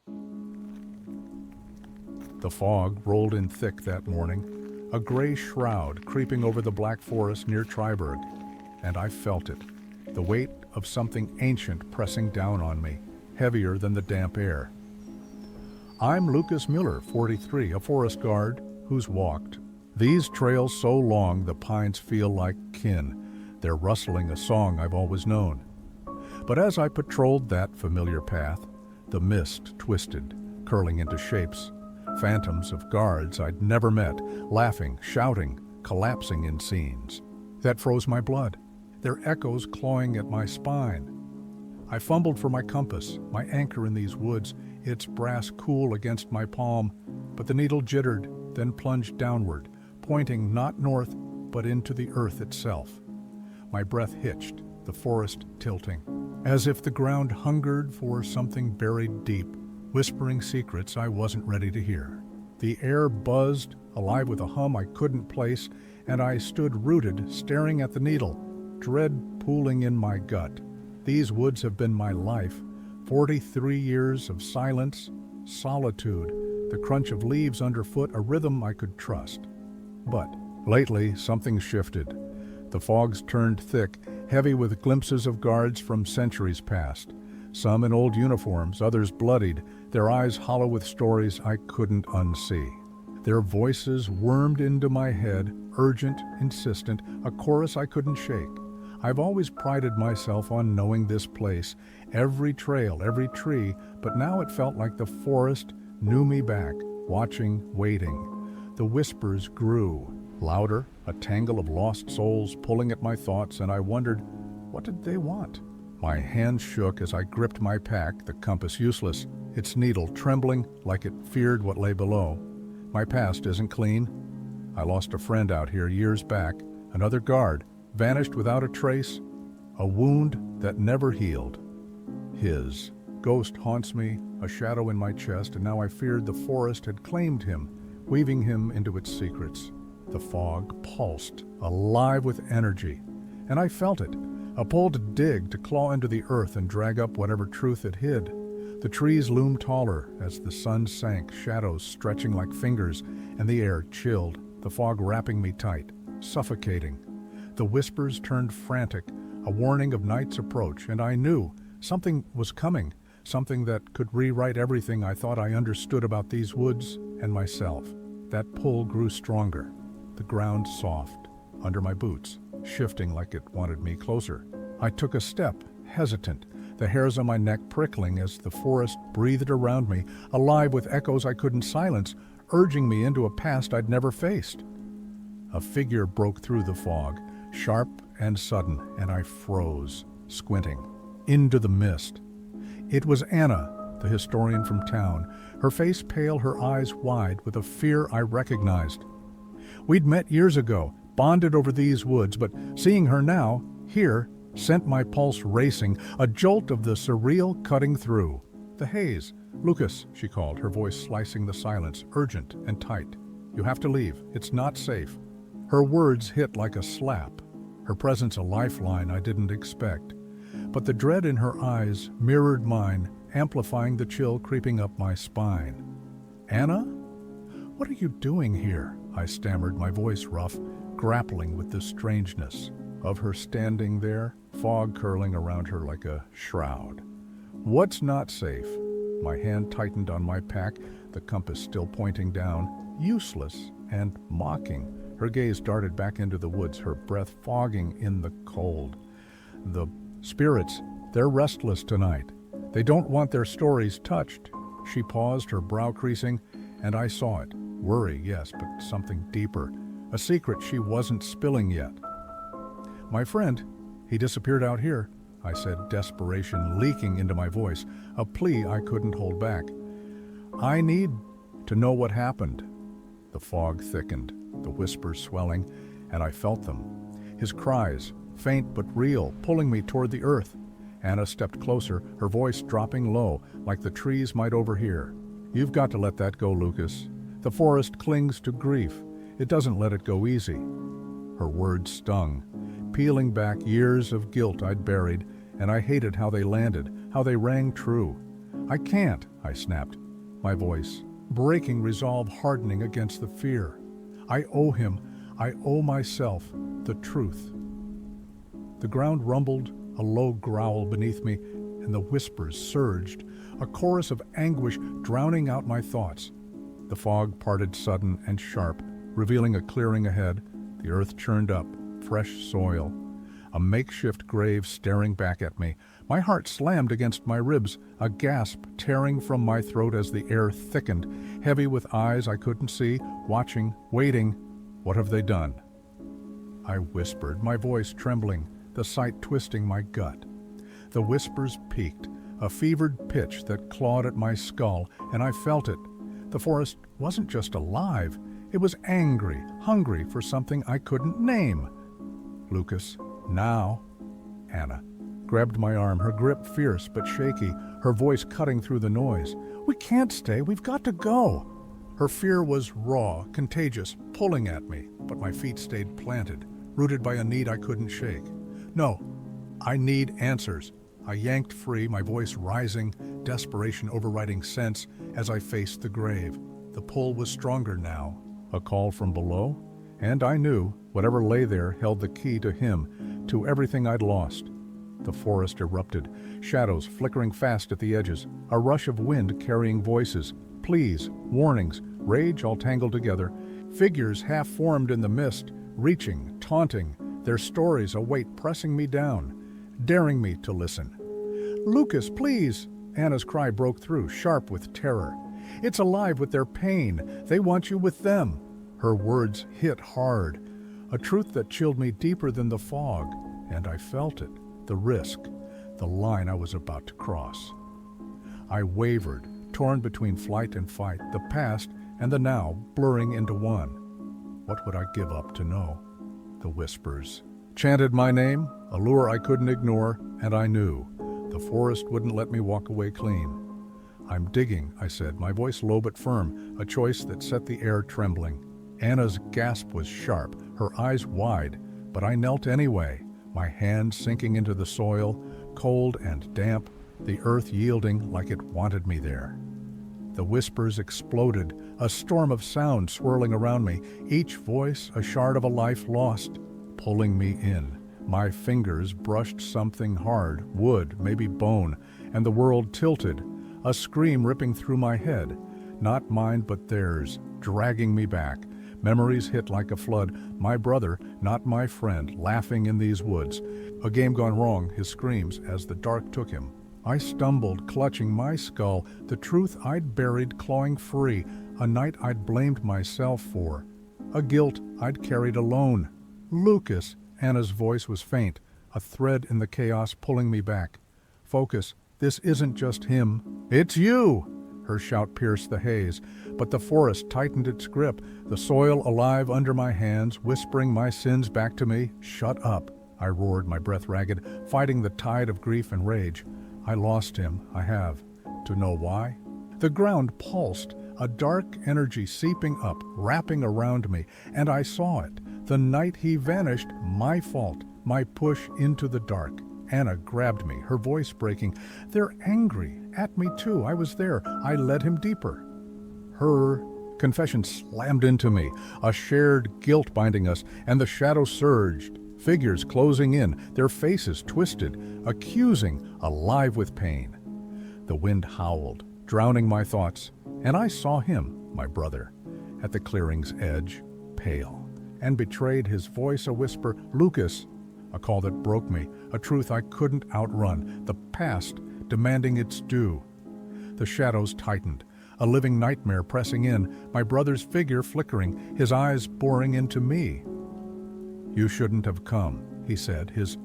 The fog rolled in thick that morning, a gray shroud creeping over the black forest near Triberg, and I felt it, the weight of something ancient pressing down on me, heavier than the damp air. I'm Lucas Mueller, 43, a forest guard who's walked these trails so long the pines feel like kin. They're rustling a song I've always known. But as I patrolled that familiar path, the mist twisted, curling into shapes, phantoms of guards I'd never met, laughing, shouting, collapsing in scenes that froze my blood, their echoes clawing at my spine. I fumbled for my compass, my anchor in these woods, its brass cool against my palm, but the needle jittered, then plunged downward, pointing not north, but into the earth itself. My breath hitched, the forest tilting, as if the ground hungered for something buried deep, whispering secrets I wasn't ready to hear. The air buzzed, alive with a hum I couldn't place, and I stood rooted, staring at the needle, dread pooling in my gut. These woods have been my life, 43 years of silence, solitude, the crunch of leaves underfoot, a rhythm I could trust. But lately, something shifted. The fogs turned thick, heavy with glimpses of guards from centuries past. Some in old uniforms, others bloodied, their eyes hollow with stories I couldn't unsee. Their voices wormed into my head, urgent, insistent, a chorus I couldn't shake. I've always prided myself on knowing this place, every trail, every tree, but now it felt like the forest knew me back, watching, waiting. The whispers grew, louder, a tangle of lost souls pulling at my thoughts, and I wondered, what did they want? My hands shook as I gripped my pack, the compass useless, its needle trembling like it feared what lay below. My past isn't clean. I lost a friend out here years back, another guard, vanished without a trace, a wound that never healed. His ghost haunts me, a shadow in my chest, and now I feared the forest had claimed him, weaving him into its secrets. The fog pulsed, alive with energy, and I felt it, a pull to dig, to claw into the earth and drag up whatever truth it hid. The trees loomed taller as the sun sank, shadows stretching like fingers, and the air chilled, the fog wrapping me tight, suffocating. The whispers turned frantic, a warning of night's approach, and I knew something was coming, something that could rewrite everything I thought I understood about these woods and myself. That pull grew stronger, the ground soft, under my boots, shifting like it wanted me closer. I took a step, hesitant, the hairs on my neck prickling as the forest breathed around me, alive with echoes I couldn't silence, urging me into a past I'd never faced. A figure broke through the fog, sharp and sudden, and I froze, squinting, into the mist. It was Anna, the historian from town, her face pale, her eyes wide with a fear I recognized. We'd met years ago, bonded over these woods, but seeing her now, here, sent my pulse racing, a jolt of the surreal cutting through. The haze. "Lucas," she called, her voice slicing the silence, urgent and tight. "You have to leave. It's not safe." Her words hit like a slap, her presence a lifeline I didn't expect. But the dread in her eyes mirrored mine, amplifying the chill creeping up my spine. "Anna? What are you doing here?" I stammered, my voice rough, grappling with the strangeness of her standing there, fog curling around her like a shroud. "What's not safe?" My hand tightened on my pack, the compass still pointing down, useless and mocking. Her gaze darted back into the woods, her breath fogging in the cold. "The spirits, they're restless tonight. They don't want their stories touched." She paused, her brow creasing, and I saw it. Worry, yes, but something deeper. A secret she wasn't spilling yet. "My friend, he disappeared out here," I said, desperation leaking into my voice, a plea I couldn't hold back. "I need to know what happened." The fog thickened, the whispers swelling, and I felt them. His cries, faint but real, pulling me toward the earth. Anna stepped closer, her voice dropping low, like the trees might overhear. "You've got to let that go, Lucas. The forest clings to grief. It doesn't let it go easy." Her words stung, peeling back years of guilt I'd buried, and I hated how they landed, how they rang true. I can't, I snapped, my voice breaking resolve hardening against the fear. I owe him, I owe myself, the truth. The ground rumbled, a low growl beneath me, and the whispers surged, a chorus of anguish drowning out my thoughts. The fog parted sudden and sharp, revealing a clearing ahead. The earth churned up, fresh soil. A makeshift grave staring back at me. My heart slammed against my ribs, a gasp tearing from my throat as the air thickened, heavy with eyes I couldn't see, watching, waiting. What have they done? I whispered, my voice trembling, the sight twisting my gut. The whispers peaked, a fevered pitch that clawed at my skull, and I felt it. The forest wasn't just alive, it was angry, hungry for something I couldn't name. Lucas, now. Anna grabbed my arm, her grip fierce but shaky, her voice cutting through the noise. We can't stay, we've got to go. Her fear was raw, contagious, pulling at me, but my feet stayed planted, rooted by a need I couldn't shake. No, I need answers. I yanked free, my voice rising, desperation overriding sense as I faced the grave. The pull was stronger now. A call from below? And I knew whatever lay there held the key to him, to everything I'd lost. The forest erupted, shadows flickering fast at the edges, a rush of wind carrying voices, pleas, warnings, rage all tangled together, figures half-formed in the mist, reaching, taunting, their stories a weight pressing me down, daring me to listen. Lucas, please! Anna's cry broke through, sharp with terror. It's alive with their pain. They want you with them. Her words hit hard, a truth that chilled me deeper than the fog, and I felt it, the risk, the line I was about to cross. I wavered, torn between flight and fight, the past and the now blurring into one. What would I give up to know? The whispers chanted my name, a lure I couldn't ignore, and I knew the forest wouldn't let me walk away clean. I'm digging, I said, my voice low but firm, a choice that set the air trembling. Anna's gasp was sharp, her eyes wide, but I knelt anyway, my hands sinking into the soil, cold and damp, the earth yielding like it wanted me there. The whispers exploded, a storm of sound swirling around me, each voice a shard of a life lost, pulling me in. My fingers brushed something hard, wood, maybe bone, and the world tilted, a scream ripping through my head, not mine but theirs, dragging me back. Memories hit like a flood, my brother, not my friend, laughing in these woods. A game gone wrong, his screams, as the dark took him. I stumbled, clutching my skull, the truth I'd buried clawing free, a night I'd blamed myself for, a guilt I'd carried alone. Lucas, Anna's voice was faint, a thread in the chaos pulling me back. Focus, this isn't just him, it's you! Her shout pierced the haze, but the forest tightened its grip, the soil alive under my hands, whispering my sins back to me. Shut up, I roared, my breath ragged, fighting the tide of grief and rage. I lost him, I have. To know why? The ground pulsed, a dark energy seeping up, wrapping around me, and I saw it. The night he vanished, my fault, my push into the dark. Anna grabbed me, her voice breaking. They're angry, at me too, I was there, I led him deeper. Her confession slammed into me, a shared guilt binding us, and the shadow surged, figures closing in, their faces twisted, accusing, alive with pain. The wind howled, drowning my thoughts, and I saw him, my brother, at the clearing's edge, pale, and betrayed his voice a whisper, Lucas, a call that broke me, a truth I couldn't outrun, the past demanding its due. The shadows tightened, a living nightmare pressing in, my brother's figure flickering, his eyes boring into me. You shouldn't have come, he said, his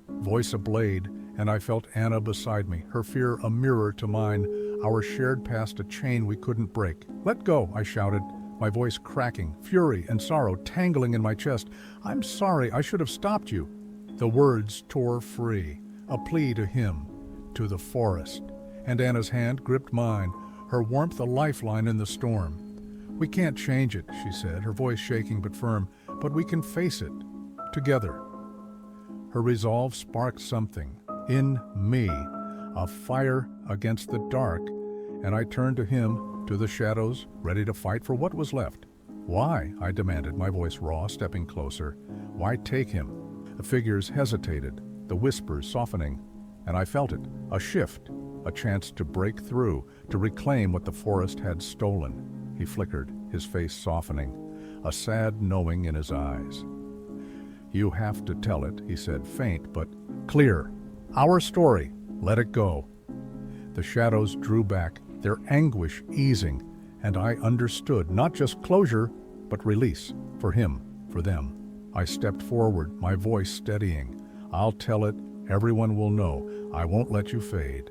voice a blade, and I felt Anna beside me, her fear a mirror to mine, our shared past a chain we couldn't break. Let go, I shouted, my voice cracking, fury and sorrow tangling in my chest. I'm sorry, I should have stopped you. The words tore free, a plea to him, to the forest, and Anna's hand gripped mine, her warmth a lifeline in the storm. We can't change it, she said, her voice shaking but firm, but we can face it, together. Her resolve sparked something, in me, a fire against the dark, and I turned to him, to the shadows, ready to fight for what was left. "Why?" I demanded, my voice raw, stepping closer. "Why take him?" The figures hesitated, the whispers softening, and I felt it, a shift, a chance to break through, to reclaim what the forest had stolen. He flickered, his face softening, a sad knowing in his eyes. "You have to tell it," he said, faint but clear. "Our story. Let it go." The shadows drew back, their anguish easing, and I understood not just closure, but release, for him, for them. I stepped forward, my voice steadying. "I'll tell it, everyone will know. I won't let you fade."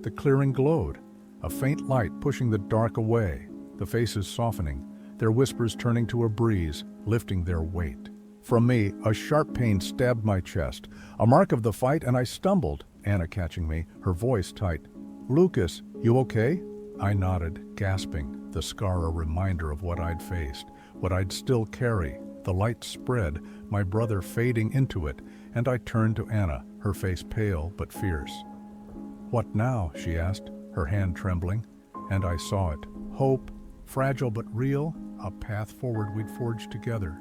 The clearing glowed, a faint light pushing the dark away, the faces softening, their whispers turning to a breeze, lifting their weight. From me, a sharp pain stabbed my chest, a mark of the fight, and I stumbled, Anna catching me, her voice tight. "Lucas, you okay?" I nodded, gasping, the scar a reminder of what I'd faced, what I'd still carry. The light spread, my brother fading into it, and I turned to Anna, her face pale but fierce. "What now?" she asked, her hand trembling, and I saw it. Hope, fragile but real, a path forward we'd forged together.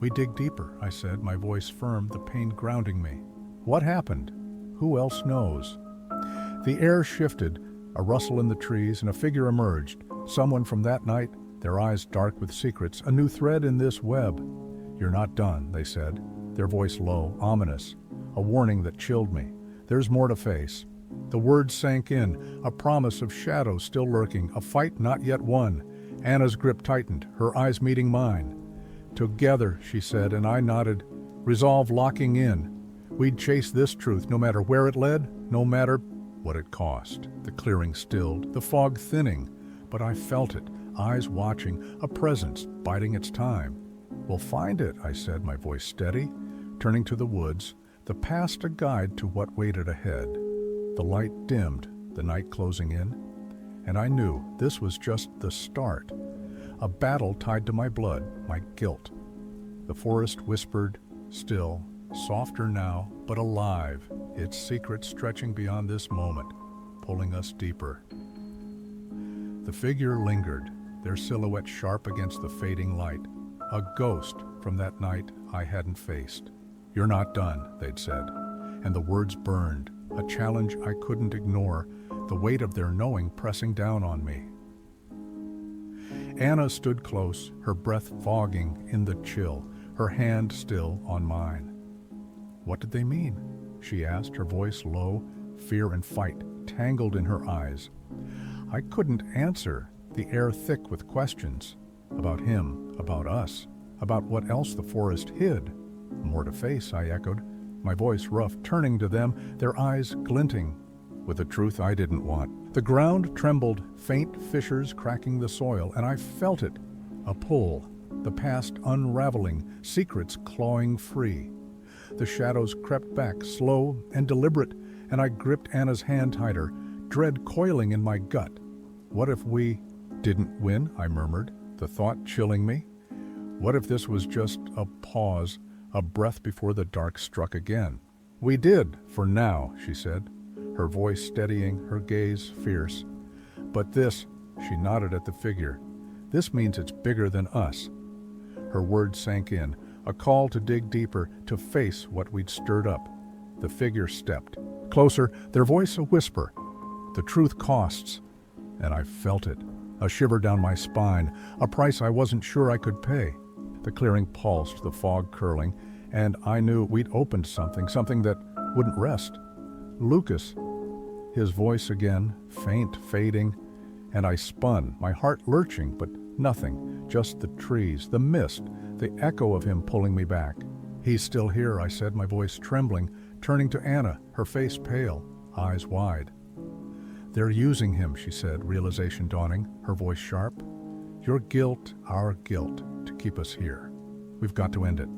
"We dig deeper," I said, my voice firm, the pain grounding me. "What happened? Who else knows?" The air shifted, a rustle in the trees, and a figure emerged, someone from that night, their eyes dark with secrets, a new thread in this web. "You're not done," they said, their voice low, ominous, a warning that chilled me. "There's more to face." The words sank in, a promise of shadow still lurking, a fight not yet won. Anna's grip tightened, her eyes meeting mine. "Together," she said, and I nodded, resolve locking in. We'd chase this truth, no matter where it led, no matter what it cost. The clearing stilled, the fog thinning, but I felt it, eyes watching, a presence biding its time. "We'll find it," I said, my voice steady, turning to the woods, the past a guide to what waited ahead. The light dimmed, the night closing in, and I knew this was just the start. A battle tied to my blood, my guilt. The forest whispered, still, softer now, but alive, its secret stretching beyond this moment, pulling us deeper. The figure lingered, their silhouette sharp against the fading light, a ghost from that night I hadn't faced. "You're not done," they'd said, and the words burned, a challenge I couldn't ignore, the weight of their knowing pressing down on me. Anna stood close, her breath fogging in the chill, her hand still on mine. "What did they mean?" she asked, her voice low, fear and fight tangled in her eyes. I couldn't answer, the air thick with questions. About him, about us, about what else the forest hid. "More to face," I echoed, my voice rough, turning to them, their eyes glinting with a truth I didn't want. The ground trembled, faint fissures cracking the soil, and I felt it, a pull, the past unraveling, secrets clawing free. The shadows crept back, slow and deliberate, and I gripped Anna's hand tighter, dread coiling in my gut. What if we didn't win, I murmured, the thought chilling me. What if this was just a pause, a breath before the dark struck again? "We did, for now," she said, her voice steadying, her gaze fierce. "But this," she nodded at the figure, "this means it's bigger than us." Her words sank in, a call to dig deeper, to face what we'd stirred up. The figure stepped. Closer, their voice a whisper. "The truth costs." And I felt it, a shiver down my spine, a price I wasn't sure I could pay. The clearing pulsed, the fog curling, and I knew we'd opened something that wouldn't rest. "Lucas," his voice again, faint, fading, and I spun, my heart lurching, but nothing, just the trees, the mist, the echo of him pulling me back. "He's still here," I said, my voice trembling, turning to Anna, her face pale, eyes wide. "They're using him," she said, realization dawning, her voice sharp. "Your guilt, our guilt, to keep us here. We've got to end it."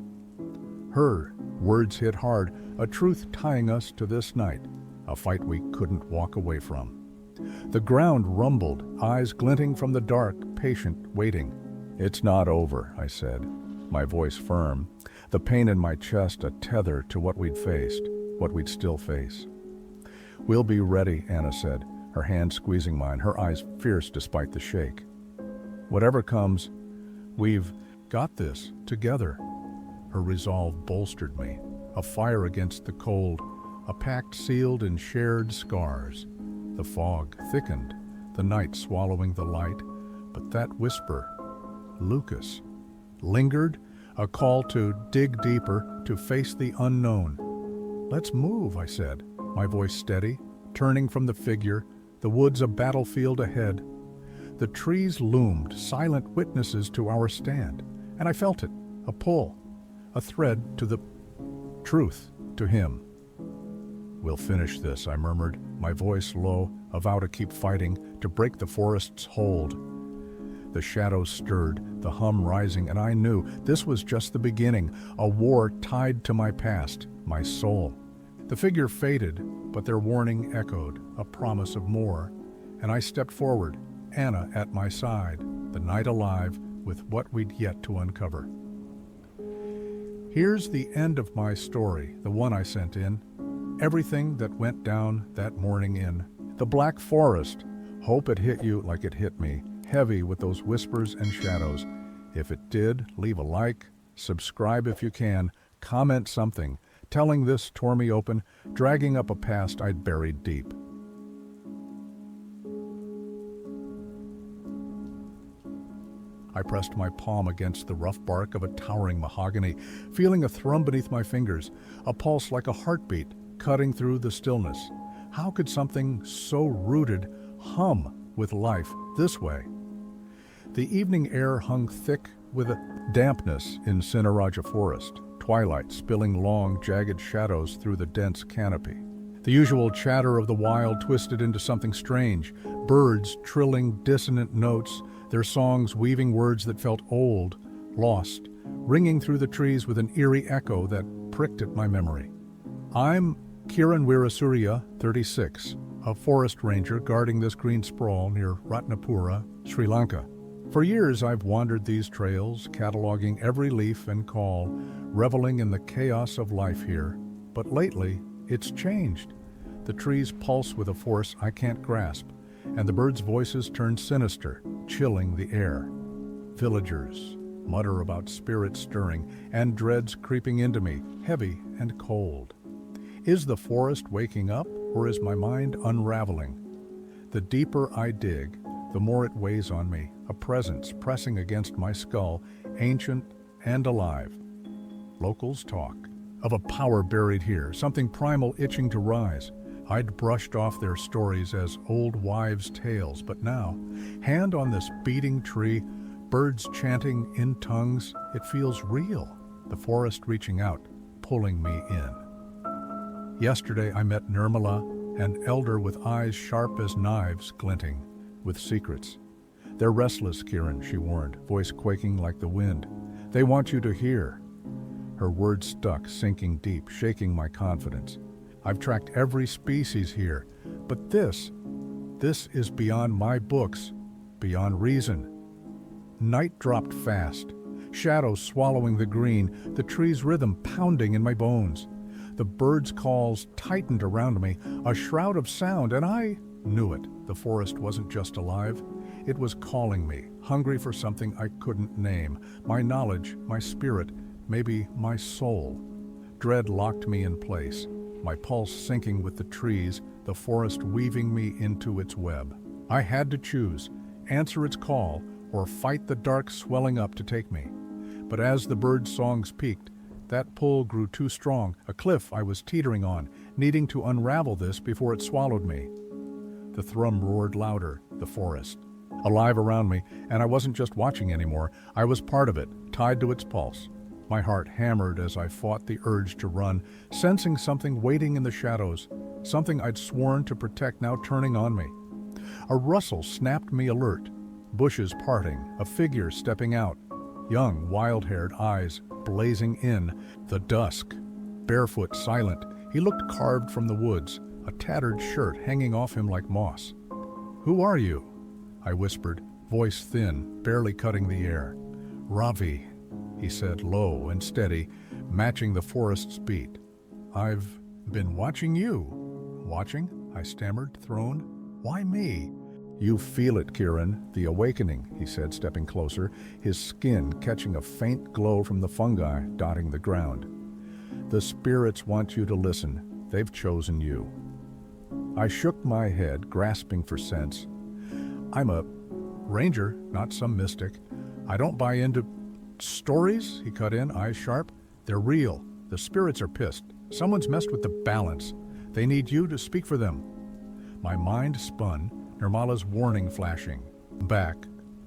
Her words hit hard, a truth tying us to this night, a fight we couldn't walk away from. The ground rumbled, eyes glinting from the dark, patient, waiting. "It's not over," I said, my voice firm, the pain in my chest a tether to what we'd faced, what we'd still face. "We'll be ready," Anna said, her hand squeezing mine, her eyes fierce despite the shake. "Whatever comes, we've got this together." Her resolve bolstered me, a fire against the cold, a pact sealed in shared scars. The fog thickened, the night swallowing the light, but that whisper, "Lucas," lingered, a call to dig deeper, to face the unknown. "Let's move," I said, my voice steady, turning from the figure, the woods a battlefield ahead. The trees loomed, silent witnesses to our stand, and I felt it, a pull, a thread to the truth, to him. "We'll finish this," I murmured, my voice low, a vow to keep fighting, to break the forest's hold. The shadows stirred, the hum rising, and I knew this was just the beginning, a war tied to my past, my soul. The figure faded, but their warning echoed, a promise of more, and I stepped forward, Anna at my side, the night alive with what we'd yet to uncover. Here's the end of my story, the one I sent in. Everything that went down that morning in the Black Forest. Hope it hit you like it hit me, heavy with those whispers and shadows. If it did, leave a like, subscribe if you can, comment something. Telling this tore me open, dragging up a past I'd buried deep. I pressed my palm against the rough bark of a towering mahogany, feeling a thrum beneath my fingers, a pulse like a heartbeat cutting through the stillness. How could something so rooted hum with life this way? The evening air hung thick with a dampness in Cineraja Forest, twilight spilling long, jagged shadows through the dense canopy. The usual chatter of the wild twisted into something strange, birds trilling dissonant notes, their songs weaving words that felt old, lost, ringing through the trees with an eerie echo that pricked at my memory. I'm Kiran Weerasuriya, 36, a forest ranger guarding this green sprawl near Ratnapura, Sri Lanka. For years I've wandered these trails, cataloging every leaf and call, reveling in the chaos of life here. But lately, it's changed. The trees pulse with a force I can't grasp, and the birds' voices turn sinister, chilling the air. Villagers mutter about spirits stirring, and dreads creeping into me, heavy and cold. Is the forest waking up, or is my mind unraveling? The deeper I dig, the more it weighs on me, a presence pressing against my skull, ancient and alive. Locals talk of a power buried here, something primal itching to rise. I'd brushed off their stories as old wives' tales, but now, hand on this beating tree, birds chanting in tongues, it feels real, the forest reaching out, pulling me in. Yesterday I met Nirmala, an elder with eyes sharp as knives glinting, with secrets. "They're restless, Kiran," she warned, voice quaking like the wind. "They want you to hear." Her words stuck, sinking deep, shaking my confidence. I've tracked every species here, but this is beyond my books, beyond reason. Night dropped fast, shadows swallowing the green, the tree's rhythm pounding in my bones. The birds' calls tightened around me, a shroud of sound, and I knew it. The forest wasn't just alive. It was calling me, hungry for something I couldn't name. My knowledge, my spirit, maybe my soul. Dread locked me in place, my pulse sinking with the trees, the forest weaving me into its web. I had to choose, answer its call, or fight the dark swelling up to take me. But as the bird songs peaked, that pull grew too strong, a cliff I was teetering on, needing to unravel this before it swallowed me. The thrum roared louder, the forest, alive around me, and I wasn't just watching anymore. I was part of it, tied to its pulse. My heart hammered as I fought the urge to run, sensing something waiting in the shadows, something I'd sworn to protect now turning on me. A rustle snapped me alert, bushes parting, a figure stepping out, young, wild-haired eyes blazing in the dusk. Barefoot, silent, he looked carved from the woods, a tattered shirt hanging off him like moss. "Who are you?" I whispered, voice thin, barely cutting the air. "Ravi," he said, low and steady, matching the forest's beat. "I've been watching you. Watching? I stammered, thrown. Why me? You feel it, Kieran, the awakening, he said, stepping closer, his skin catching a faint glow from the fungi dotting the ground. The spirits want you to listen. They've chosen you. I shook my head, grasping for sense. I'm a ranger, not some mystic. I don't buy into stories, he cut in, eyes sharp. They're real. The spirits are pissed. Someone's messed with the balance. They need you to speak for them. My mind spun, Nirmala's warning flashing. Back,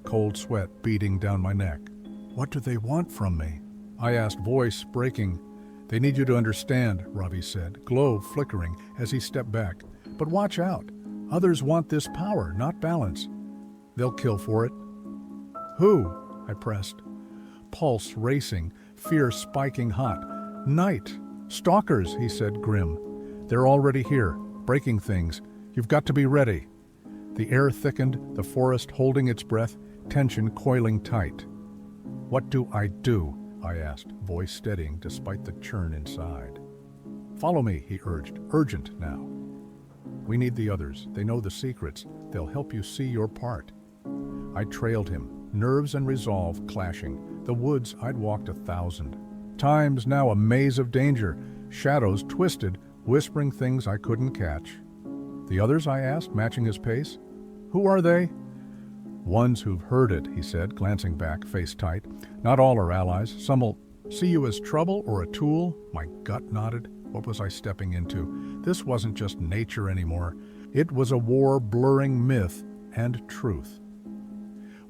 cold sweat beading down my neck. What do they want from me? I asked, voice breaking. They need you to understand, Ravi said, glow flickering as he stepped back. But watch out. Others want this power, not balance. They'll kill for it. Who? I pressed. Pulse racing, fear spiking hot. Night. Stalkers, he said, grim. They're already here, breaking things. You've got to be ready. The air thickened, the forest holding its breath, tension coiling tight. What do? I asked, voice steadying despite the churn inside. Follow me, he urged, urgent now. We need the others. They know the secrets. They'll help you see your part. I trailed him, nerves and resolve clashing. The woods I'd walked 1,000 times, now a maze of danger, shadows twisted, whispering things I couldn't catch. The others, I asked, matching his pace. Who are they? Ones who've heard it, he said, glancing back, face tight. Not all are allies. Some'll see you as trouble or a tool. My gut nodded. What was I stepping into? This wasn't just nature anymore. It was a war blurring myth and truth.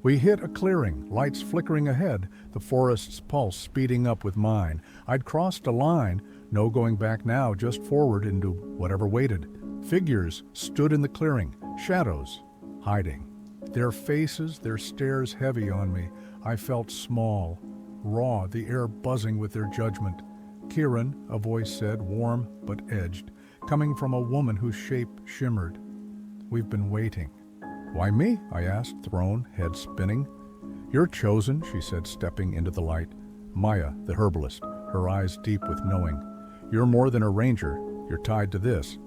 We hit a clearing, lights flickering ahead, the forest's pulse speeding up with mine. I'd crossed a line, no going back now, just forward into whatever waited. Figures stood in the clearing, shadows, hiding. Their faces, their stares heavy on me. I felt small, raw, the air buzzing with their judgment. Kieran, a voice said, warm but edged, coming from a woman whose shape shimmered. We've been waiting. Why me? I asked, thrown, head spinning. You're chosen, she said, stepping into the light. Maya, the herbalist, her eyes deep with knowing. You're more than a ranger. You're tied to this.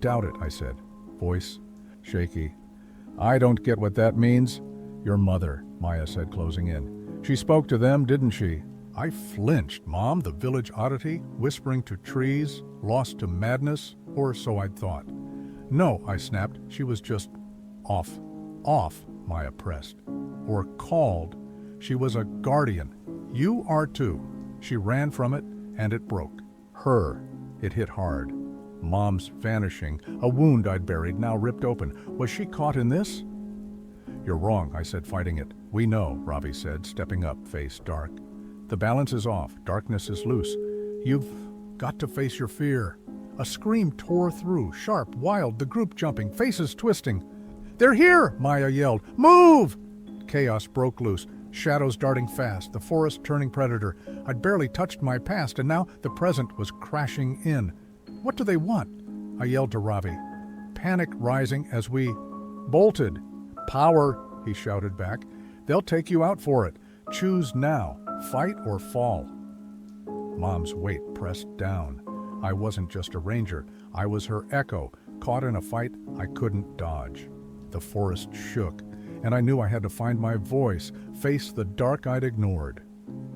Doubt it, I said, voice shaky. I don't get what that means. Your mother, Maya said, closing in. She spoke to them, didn't she? I flinched. Mom, the village oddity, whispering to trees, lost to madness, or so I'd thought. No, I snapped. She was just off. Off, Maya pressed. Or called. She was a guardian. You are too. She ran from it, and it broke. Her. It hit hard. Mom's vanishing. A wound I'd buried, now ripped open. Was she caught in this? You're wrong, I said, fighting it. We know, Ravi said, stepping up, face dark. The balance is off. Darkness is loose. You've got to face your fear. A scream tore through, sharp, wild, the group jumping, faces twisting. They're here, Maya yelled. Move! Chaos broke loose, shadows darting fast, the forest turning predator. I'd barely touched my past, and now the present was crashing in. What do they want? I yelled to Ravi. Panic rising as we bolted. Power, he shouted back. They'll take you out for it. Choose now, fight or fall. Mom's weight pressed down. I wasn't just a ranger. I was her echo, caught in a fight I couldn't dodge. The forest shook, and I knew I had to find my voice, face the dark I'd ignored.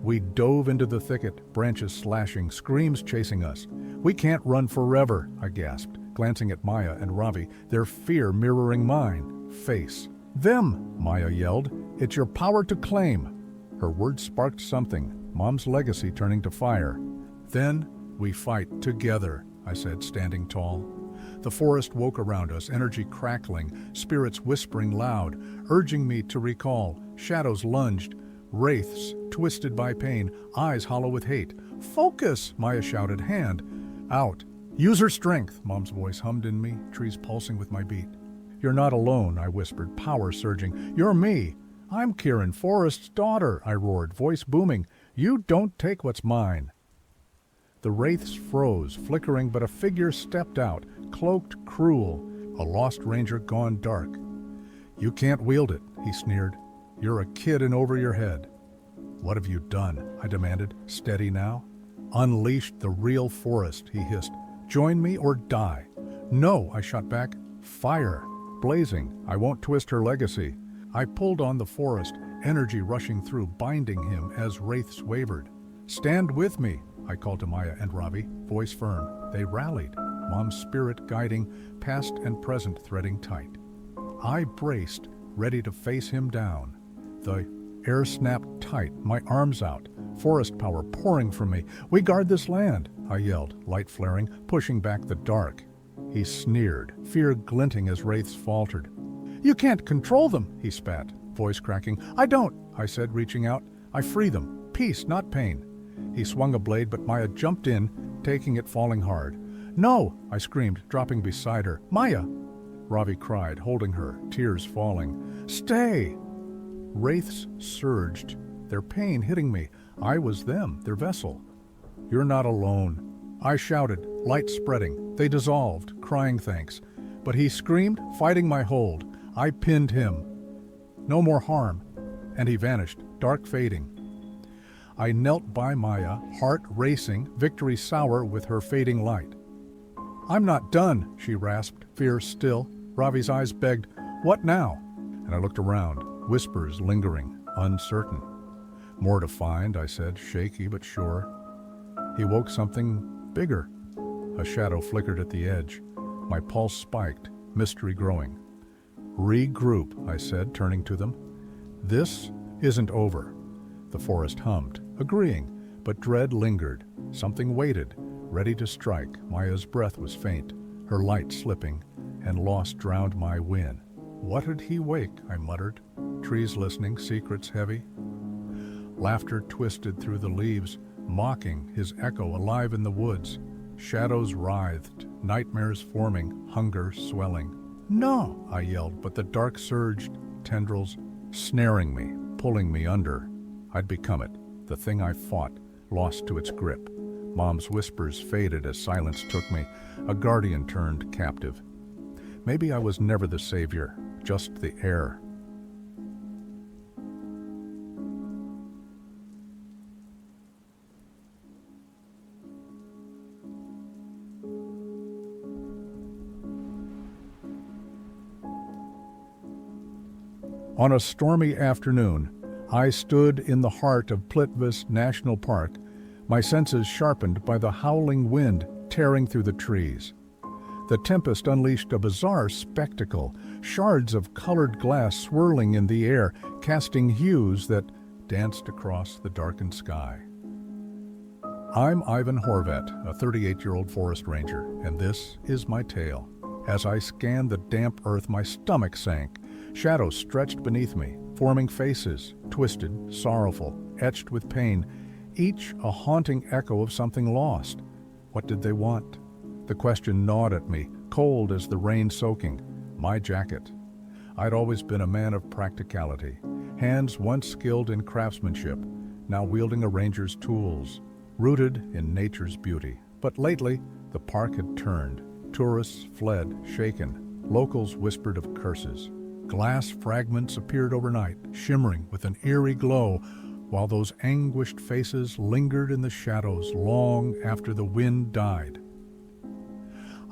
We dove into the thicket, branches slashing, screams chasing us. We can't run forever, I gasped, glancing at Maya and Ravi, their fear mirroring mine. Face. Them, Maya yelled. It's your power to claim. Her words sparked something, Mom's legacy turning to fire. Then we fight together, I said, standing tall. The forest woke around us, energy crackling, spirits whispering loud, urging me to recall. Shadows lunged, wraiths twisted by pain, eyes hollow with hate. Focus, Maya shouted, hand out. Use her strength, Mom's voice hummed in me, trees pulsing with my beat. You're not alone, I whispered, power surging. You're me. I'm Kieran, Forest's daughter, I roared, voice booming. You don't take what's mine. The wraiths froze, flickering, but a figure stepped out, cloaked, cruel, a lost ranger gone dark. You can't wield it, he sneered. You're a kid in over your head. What have you done? I demanded, steady now. Unleashed the real forest, he hissed. Join me or die. "No," I shot back. "Fire! Blazing. I won't twist her legacy." I pulled on the forest, energy rushing through, binding him as wraiths wavered. "Stand with me," I called to Maya and Ravi, voice firm. They rallied, Mom's spirit guiding, past and present threading tight. I braced, ready to face him down. The air snapped tight, my arms out, forest power pouring from me. "We guard this land," I yelled, light flaring, pushing back the dark. He sneered, fear glinting as wraiths faltered. "You can't control them," he spat, voice cracking. "I don't," I said, reaching out. "I free them. Peace, not pain." He swung a blade, but Maya jumped in, taking it, falling hard. "No," I screamed, dropping beside her. "Maya!" Ravi cried, holding her, tears falling. "Stay!" Wraiths surged, their pain hitting me. I was them, their vessel. "You're not alone," I shouted, light spreading. They dissolved, crying thanks. But he screamed, fighting my hold. I pinned him. "No more harm." And he vanished, dark fading. I knelt by Maya, heart racing, victory sour with her fading light. "I'm not done," she rasped, fear still. Ravi's eyes begged, "What now?" And I looked around, whispers lingering, uncertain. "More to find," I said, shaky but sure. He woke something bigger. A shadow flickered at the edge. My pulse spiked, mystery growing. "Regroup," I said, turning to them. "This isn't over." The forest hummed, agreeing, but dread lingered. Something waited, ready to strike. Maya's breath was faint, her light slipping, and loss drowned my win. "What did he wake?" I muttered. Trees listening, secrets heavy. Laughter twisted through the leaves, mocking, his echo alive in the woods. Shadows writhed, nightmares forming, hunger swelling. "No!" I yelled, but the dark surged, tendrils snaring me, pulling me under. I'd become it, the thing I fought, lost to its grip. Mom's whispers faded as silence took me, a guardian turned captive. Maybe I was never the savior, just the heir. On a stormy afternoon, I stood in the heart of Plitvice National Park, my senses sharpened by the howling wind tearing through the trees. The tempest unleashed a bizarre spectacle, shards of colored glass swirling in the air, casting hues that danced across the darkened sky. I'm Ivan Horvat, a 38-year-old forest ranger, and this is my tale. As I scanned the damp earth, my stomach sank. Shadows stretched beneath me, forming faces, twisted, sorrowful, etched with pain, each a haunting echo of something lost. What did they want? The question gnawed at me, cold as the rain soaking. My jacket. I'd always been a man of practicality, hands once skilled in craftsmanship, now wielding a ranger's tools, rooted in nature's beauty. But lately, the park had turned. Tourists fled, shaken. Locals whispered of curses. Glass fragments appeared overnight, shimmering with an eerie glow, while those anguished faces lingered in the shadows long after the wind died.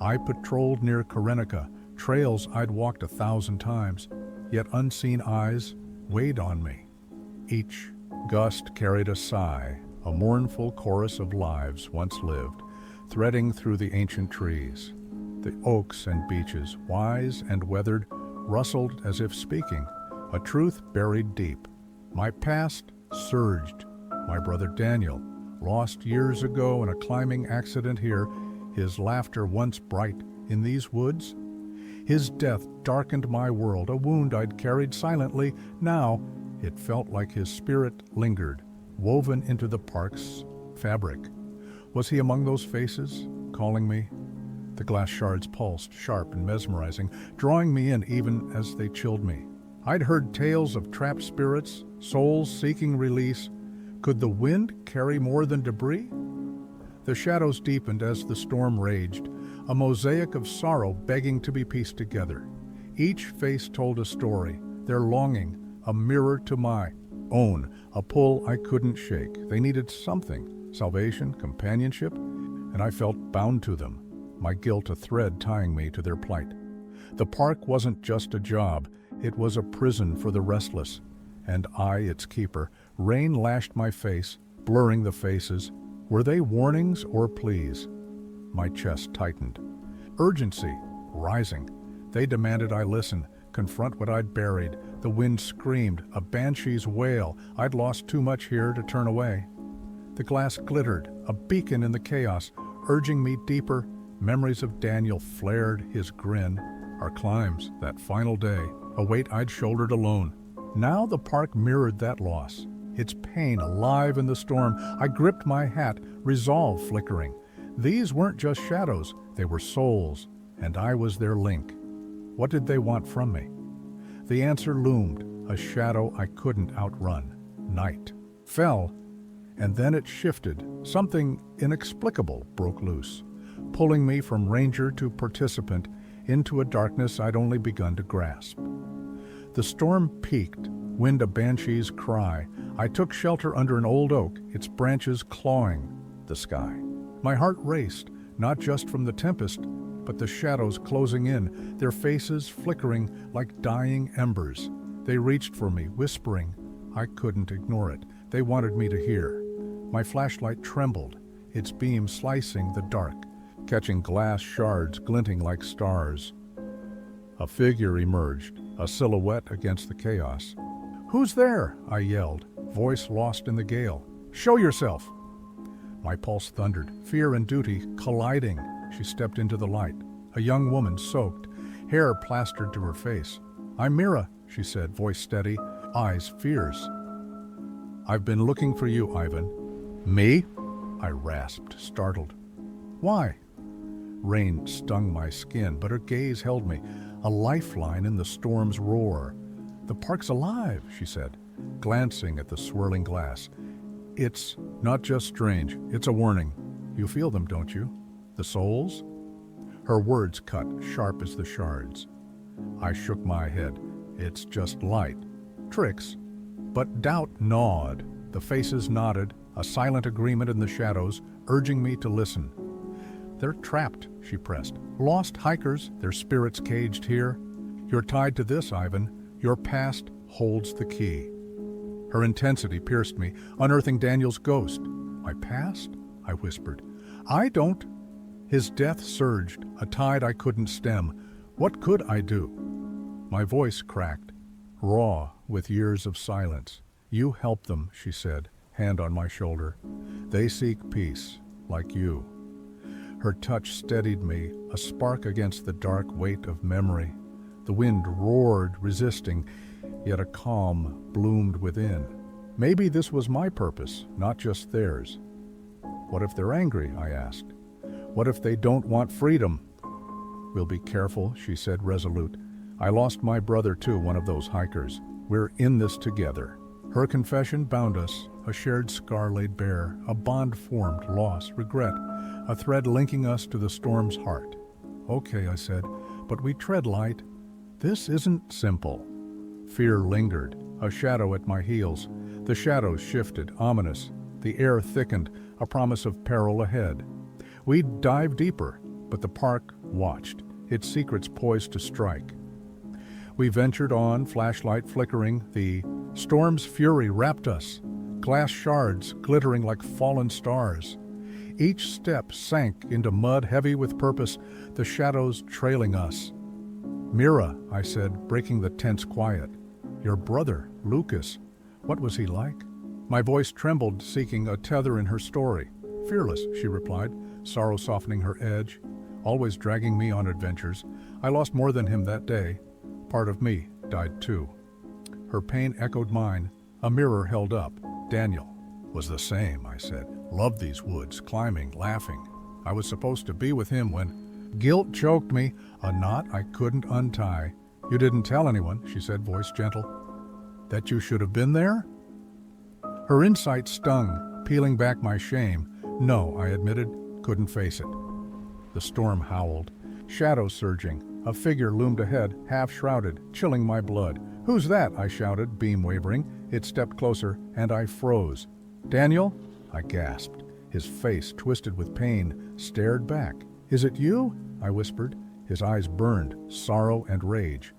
I patrolled near Karenica, trails I'd walked 1,000 times, yet unseen eyes weighed on me. Each gust carried a sigh, a mournful chorus of lives once lived, threading through the ancient trees. The oaks and beeches, wise and weathered, rustled as if speaking, a truth buried deep. My past surged. My brother Daniel, lost years ago in a climbing accident here, his laughter once bright in these woods. His death darkened my world, a wound I'd carried silently. Now it felt like his spirit lingered, woven into the park's fabric. Was he among those faces, calling me? The glass shards pulsed, sharp and mesmerizing, drawing me in even as they chilled me. I'd heard tales of trapped spirits, souls seeking release. Could the wind carry more than debris? The shadows deepened as the storm raged, a mosaic of sorrow begging to be pieced together. Each face told a story, their longing, a mirror to my own, a pull I couldn't shake. They needed something, salvation, companionship, and I felt bound to them. my guilt a thread tying me to their plight. The park wasn't just a job, it was a prison for the restless, and I, its keeper. Rain lashed my face, blurring the faces. Were they warnings or pleas? My chest tightened. Urgency, rising. They demanded I listen, confront what I'd buried. The wind screamed, a banshee's wail. I'd lost too much here to turn away. The glass glittered, a beacon in the chaos, urging me deeper. Memories of Daniel flared, his grin. Our climbs, that final day, a weight I'd shouldered alone. Now the park mirrored that loss, its pain alive in the storm. I gripped my hat, resolve flickering. These weren't just shadows, they were souls, and I was their link. What did they want from me? The answer loomed, a shadow I couldn't outrun. Night fell, and then it shifted. Something inexplicable broke loose, pulling me from ranger to participant into a darkness I'd only begun to grasp. The storm peaked, wind a banshee's cry. I took shelter under an old oak, its branches clawing the sky. My heart raced, not just from the tempest, but the shadows closing in, their faces flickering like dying embers. They reached for me, whispering. I couldn't ignore it. They wanted me to hear. My flashlight trembled, its beam slicing the dark, catching glass shards glinting like stars. A figure emerged, a silhouette against the chaos. "Who's there?" I yelled, voice lost in the gale. "Show yourself!" My pulse thundered, fear and duty colliding. She stepped into the light, a young woman soaked, hair plastered to her face. "I'm Mira," she said, voice steady, eyes fierce. "I've been looking for you, Ivan." "Me?" I rasped, startled. "Why?" Rain stung my skin, but her gaze held me, a lifeline in the storm's roar. "The park's alive," she said, glancing at the swirling glass. "It's not just strange, it's a warning. You feel them, don't you? The souls?" Her words cut, sharp as the shards. I shook my head. "It's just light. Tricks." But doubt gnawed. The faces nodded, a silent agreement in the shadows, urging me to listen. "They're trapped," she pressed. "Lost hikers, their spirits caged here. You're tied to this, Ivan. Your past holds the key." Her intensity pierced me, unearthing Daniel's ghost. "My past?" I whispered. "I don't—" His death surged, a tide I couldn't stem. What could I do? My voice cracked, raw with years of silence. "You help them," she said, hand on my shoulder. "They seek peace, like you." Her touch steadied me, a spark against the dark weight of memory. The wind roared, resisting, yet a calm bloomed within. Maybe this was my purpose, not just theirs. "What if they're angry?" I asked. "What if they don't want freedom?" "We'll be careful," she said, resolute. "I lost my brother too, one of those hikers. We're in this together." Her confession bound us, a shared scar laid bare, a bond formed, loss, regret, a thread linking us to the storm's heart. "Okay," I said, "but we tread light. This isn't simple." Fear lingered, a shadow at my heels. The shadows shifted, ominous. The air thickened, a promise of peril ahead. We'd dive deeper, but the park watched, its secrets poised to strike. We ventured on, flashlight flickering. The storm's fury wrapped us, glass shards glittering like fallen stars. Each step sank into mud heavy with purpose, the shadows trailing us. "Mira," I said, breaking the tense quiet. "Your brother, Lucas, what was he like?" My voice trembled, seeking a tether in her story. "Fearless," she replied, sorrow softening her edge, always dragging me on adventures. I lost more than him that day. Part of me died too. Her pain echoed mine. A mirror held up. "Daniel was the same," I said. "Loved these woods, climbing, laughing. I was supposed to be with him when—" Guilt choked me, a knot I couldn't untie. "You didn't tell anyone," she said, voice gentle. "That you should have been there?" Her insight stung, peeling back my shame. "No," I admitted, couldn't face it. The storm howled, shadows surging. A figure loomed ahead, half-shrouded, chilling my blood. "Who's that?" I shouted, beam wavering. It stepped closer, and I froze. "Daniel?" I gasped. His face, twisted with pain, stared back. "Is it you?" I whispered. His eyes burned, sorrow and rage.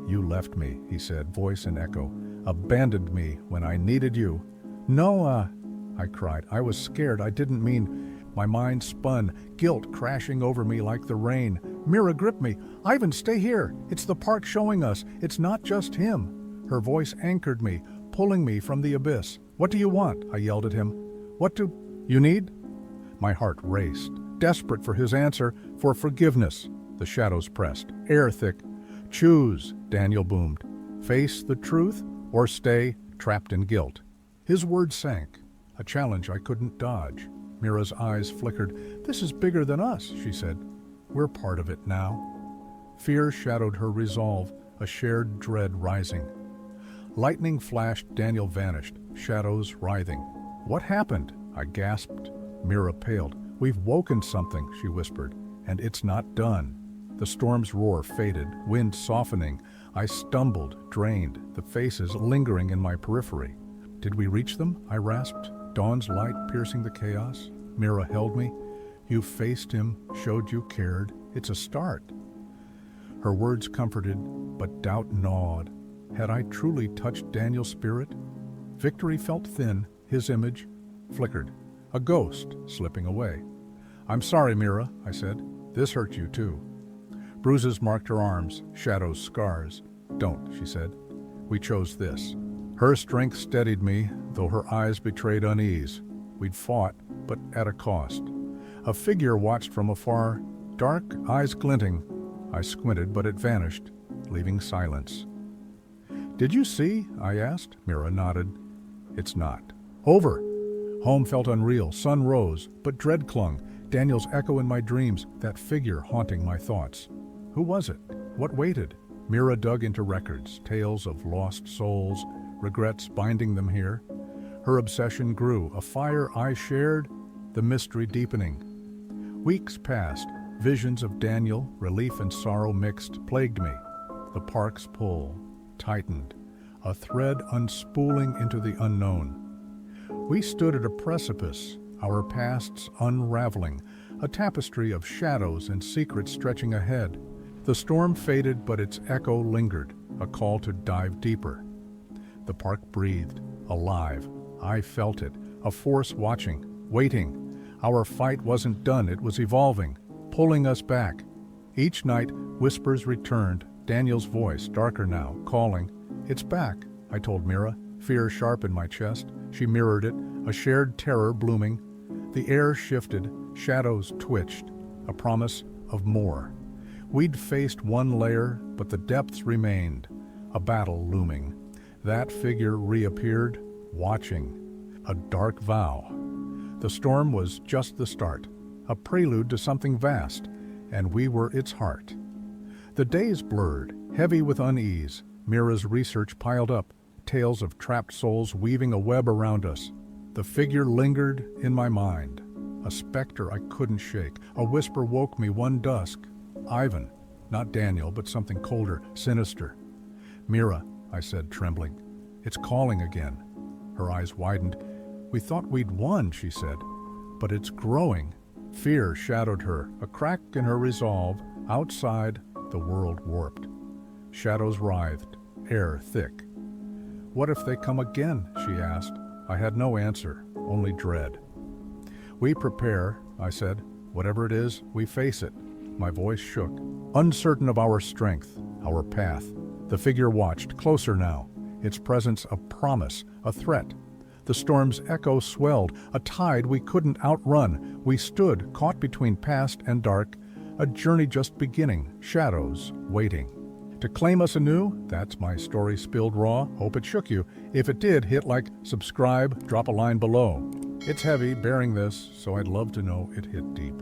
"You left me," he said, voice in echo. "Abandoned me when I needed you." "No, I cried. "I was scared. I didn't mean—" My mind spun, guilt crashing over me like the rain. "Mira, grip me. Ivan, stay here. It's the park showing us. It's not just him." Her voice anchored me, pulling me from the abyss. "What do you want?" I yelled at him. "What do you need?" My heart raced, desperate for his answer, for forgiveness. The shadows pressed, air thick. "Choose," Daniel boomed. "Face the truth or stay trapped in guilt." His words sank, a challenge I couldn't dodge. Mira's eyes flickered. "This is bigger than us," she said. "We're part of it now." Fear shadowed her resolve, a shared dread rising. Lightning flashed, Daniel vanished, shadows writhing. "What happened?" I gasped. Mira paled. "We've woken something," she whispered, "and it's not done." The storm's roar faded, wind softening. I stumbled, drained, the faces lingering in my periphery. "Did we reach them?" I rasped. Dawn's light piercing the chaos. Mira held me. "You faced him, showed you cared. It's a start." Her words comforted, but doubt gnawed. Had I truly touched Daniel's spirit? Victory felt thin, his image flickered. A ghost slipping away. "I'm sorry, Mira," I said. "This hurt you too." Bruises marked her arms, shadows, scars. "Don't," she said. "We chose this." Her strength steadied me, though her eyes betrayed unease. We'd fought, but at a cost. A figure watched from afar, dark, eyes glinting. I squinted, but it vanished, leaving silence. "Did you see?" I asked. Mira nodded. "It's not." "Over." Home felt unreal, sun rose, but dread clung. Daniel's echo in my dreams, that figure haunting my thoughts. Who was it? What waited? Mira dug into records, tales of lost souls, regrets binding them here. Her obsession grew, a fire I shared, the mystery deepening. Weeks passed, visions of Daniel, relief and sorrow mixed, plagued me. The park's pull tightened, a thread unspooling into the unknown. We stood at a precipice, our pasts unraveling, a tapestry of shadows and secrets stretching ahead. The storm faded, but its echo lingered, a call to dive deeper. The park breathed, alive. I felt it, a force watching, waiting. Our fight wasn't done, it was evolving, pulling us back. Each night, whispers returned, Daniel's voice, darker now, calling. "It's back," I told Mira, fear sharp in my chest. She mirrored it, a shared terror blooming. The air shifted, shadows twitched, a promise of more. We'd faced one layer, but the depths remained, a battle looming. That figure reappeared, watching, a dark vow. The storm was just the start, a prelude to something vast, and we were its heart. The days blurred, heavy with unease. Mira's research piled up, tales of trapped souls weaving a web around us. The figure lingered in my mind, a specter I couldn't shake. A whisper woke me one dusk. Ivan, not Daniel, but something colder, sinister. "Mira," I said, trembling. "It's calling again." Her eyes widened. "We thought we'd won," she said. "But it's growing." Fear shadowed her, a crack in her resolve. Outside, the world warped. Shadows writhed, air thick. "What if they come again?" she asked. I had no answer, only dread. "We prepare," I said. "Whatever it is, we face it." My voice shook, uncertain of our strength, our path. The figure watched, closer now, its presence a promise, a threat. The storm's echo swelled, a tide we couldn't outrun. We stood, caught between past and dark, a journey just beginning, shadows waiting. To claim us anew, that's my story spilled raw. Hope it shook you. If it did, hit like, subscribe, drop a line below. It's heavy bearing this, so I'd love to know it hit deep.